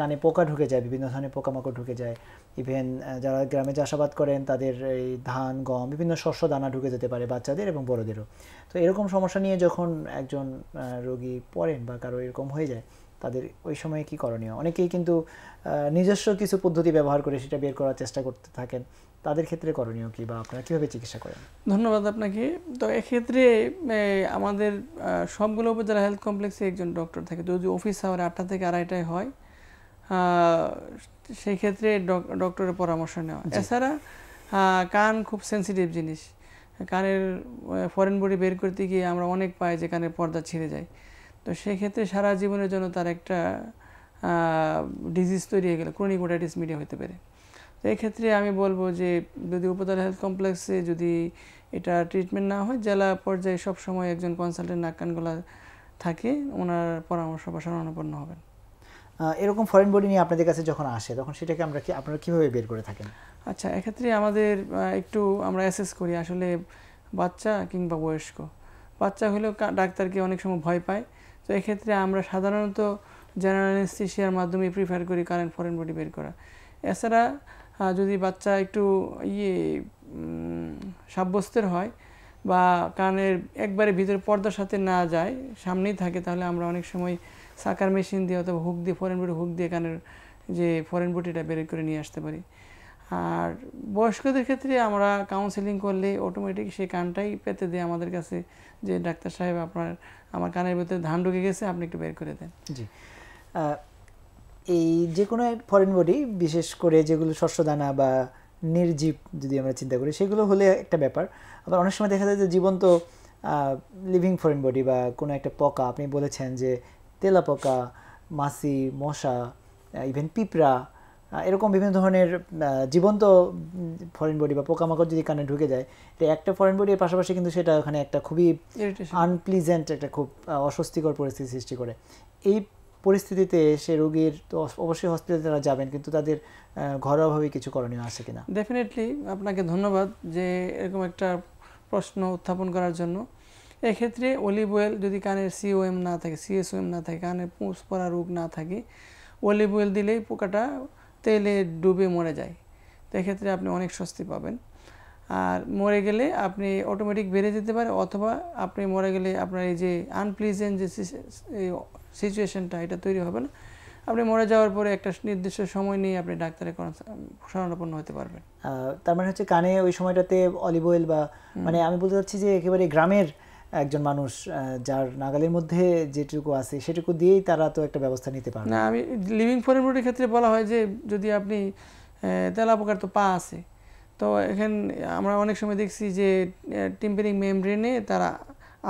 কানে পোকা ঢুকে যায়, বিভিন্ন ধরনের পোকামাকড় ঢুকে যায়। ইভেন যারা গ্রামে চাষাবাদ করেন তাদের এই ধান গম বিভিন্ন শস্য দানা ঢুকে যেতে পারে বাচ্চাদের এবং বড়দেরও। তো এরকম সমস্যা নিয়ে যখন একজন রোগী পড়েন বা কারো এরকম হয়ে যায়, তাদের ওই সময়ে কি করণীয়? অনেকেই কিন্তু নিজস্ব কিছু পদ্ধতি ব্যবহার করে সেটা বের করার চেষ্টা করতে থাকেন, তাদের ক্ষেত্রে করণীয় কি বা আপনারা কীভাবে চিকিৎসা করেন? ধন্যবাদ আপনাকে। তো এক্ষেত্রে আমাদের সবগুলো উপজেলা হেলথ কমপ্লেক্সে একজন ডক্টর থাকে। যদি অফিস আওয়ার 8টা থেকে 2:30টায় হয়, সেই ক্ষেত্রে ডক্টরের পরামর্শ নেওয়া। এছাড়া কান খুব সেন্সিটিভ জিনিস, কানের ফরেন বডি বের করতে গিয়ে আমরা অনেক পাই যে কানের পর্দা ছিঁড়ে যায়। তো সেক্ষেত্রে সারা জীবনের জন্য তার একটা ডিজিজ তৈরি হয়ে গেলে ক্রনিক ওটাইটিস মিডিয়া হতে পারে। তো এক্ষেত্রে আমি বলবো যে যদি উপজেলা হেলথ কমপ্লেক্সে যদি এটা ট্রিটমেন্ট না হয়, জেলা পর্যায়ে সবসময় একজন কনসালটেন্ট নাক কান গলা থাকে, ওনার পরামর্শ বা শরণাপন্ন হবেন। এরকম ফরেন বডি নিয়ে আপনাদের কাছে যখন আসে তখন সেটাকে আপনারা কীভাবে বের করে থাকেন? আচ্ছা, এক্ষেত্রে আমাদের একটু আমরা অ্যাসেস করি আসলে বাচ্চা কিংবা বয়স্ক। বাচ্চা হলেও ডাক্তারকে অনেক সময় ভয় পায়। তো এক্ষেত্রে আমরা সাধারণত জেনারেল অ্যানেস্থেসিয়ার মাধ্যমে প্রিফার করি কারেন্ট ফরেন বডি বের করা। এছাড়া যদি বাচ্চা একটু সাব্যস্তের হয় বা কানের একবারে ভিতরে পর্দার সাথে না যায়, সামনেই থাকে, তাহলে আমরা অনেক সময় সাকার মেশিন দিয়ে অথবা হুক দিয়ে ফরেন বডি হুক দিয়ে কানের যে ফরেন বডিটা বের করে নিয়ে আসতে পারি। আর বয়স্কদের ক্ষেত্রে আমরা কাউন্সেলিং করলে অটোমেটিক সেই কানটাই পেতে দেয় আমাদের কাছে, যে ডাক্তার সাহেব আমার কানের ভিতরে ধান ঢুকে গেছে, আপনি একটু বের করে দেন। জি, এই যে কোনো ফরেন বডি, বিশেষ করে যেগুলো শস্যদানা বা নির্জীব যদি আমরা চিন্তা করি, সেগুলো হলে একটা ব্যাপার। আবার অনেক সময় দেখা যায় যে জীবন্ত লিভিং ফরেন বডি বা কোনো একটা পোকা, আপনি বলেছেন যে তেলাপোকা, মাছি, মশা, ইভেন পিঁপড়া, এরকম বিভিন্ন ধরনের জীবন্ত ফরেন বডি বা পোকামাকড় যদি কানে ঢুকে যায়, তো একটা ফরেন বডির পাশাপাশি কিন্তু সেটা ওখানে একটা খুবই আনপ্লিজেন্ট, একটা খুব অস্বস্তিকর পরিস্থিতি সৃষ্টি করে। এই পরিস্থিতিতে সে রোগীর তো অবশ্যই হসপিটালে তারা যাবেন, কিন্তু তাদের ঘরোয়াভাবে কিছু করণীয় আছে কিনা? ডেফিনেটলি, আপনাকে ধন্যবাদ যে এরকম একটা প্রশ্ন উত্থাপন করার জন্য। এক্ষেত্রে অলিভ অয়েল যদি কানের সিওএম না থাকে, সিএসওএম না থাকে, কানের পুঁজ পড়া রোগ না থাকে, অলিভ অয়েল দিলেই পোকাটা তেলে ডুবে মরে যায়। তো এক্ষেত্রে আপনি অনেক স্বস্তি পাবেন। আর মরে গেলে আপনি অটোমেটিক বেড়ে যেতে পারে, অথবা আপনি মরে গেলে আপনার এই যে আনপ্লিজেন্ট যে সিচুয়েশনটা, এটা তৈরি হবে না। আপনি মরে যাওয়ার পরে একটা নির্দিষ্ট সময় নিয়ে আপনি ডাক্তারের শরণাপন্ন হতে পারবেন। তার মানে হচ্ছে কানে ওই সময়টাতে অলিভ অয়েল বা মানে আমি বলতে চাচ্ছি যে একেবারে গ্রামের একজন মানুষ যার নাগালের মধ্যে যেটুকু আছে সেটুকু দিয়েই তারা তো একটা ব্যবস্থা নিতে পারবে না। আমি লিভিং ফরেন বডির ক্ষেত্রে বলা হয় যে যদি আপনি তেলাপোকার তো পা আছে, তো এখানে আমরা অনেক সময় দেখছি যে টিম্পারিং মেমব্রেনে তারা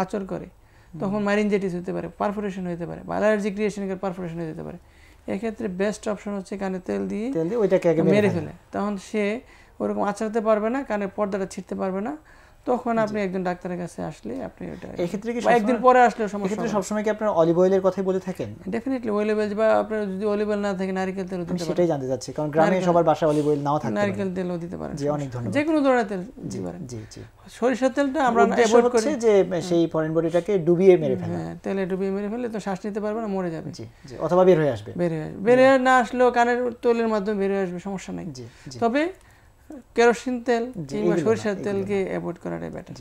আচর করে, তখন মাইরিনজাইটিস হতে পারে, পারফোরেশন হতে পারে, বা অ্যালার্জিক রিঅ্যাকশনের পারফোরেশন হতে যেতে পারে। এক্ষেত্রে বেস্ট অপশন হচ্ছে কানে তেল দিয়ে ওইটাকে মেরে ফেলে, তখন সে ওরকম আঁচড়াতে পারবে না, কানের পর্দাটা ছিঁড়তে পারবে না। তখন আপনি একজন ডাক্তারের কাছে আসলে আপনি ওটা এক্ষেত্রে কি একদিন পরে আসলে সমস্যা। সবসময় কি আপনারা অলিভ অয়েলের কথাই বলে থাকেন? ডেফিনেটলি অলিভ অয়েল, বা আপনার যদি অলিভ অয়েল না থাকে নারকেল তেলও দিতে পারেন। সেটাই জানতে চাচ্ছি, কারণ গ্রামে সবার বাসায় অলিভ অয়েল নাও থাকে, নারকেল তেলও দিতে পারেন। জি, অনেক ধন্যবাদ। যে কোনো ধরনের তেল দিতে পারেন। জি জি। সরিষার তেলটা আমরা অ্যাভয়েড করি, যে সেই ফরেন বডিটাকে ডুবিয়ে মেরে ফেলে। হ্যাঁ, তেলে ডুবিয়ে মেরে ফেলে তো শ্বাস নিতে পারবে না, মরে যাবে। জি জি, অথবা বের হয়ে আসবে। বের হয়ে না আসলেও কানের তেলের মাধ্যমে বের হয়ে আসবে, সমস্যা নাই। তবে কেরোসিন তেল কিংবা সরিষার তেলকে অ্যাভয়েড করাটাই বেটার।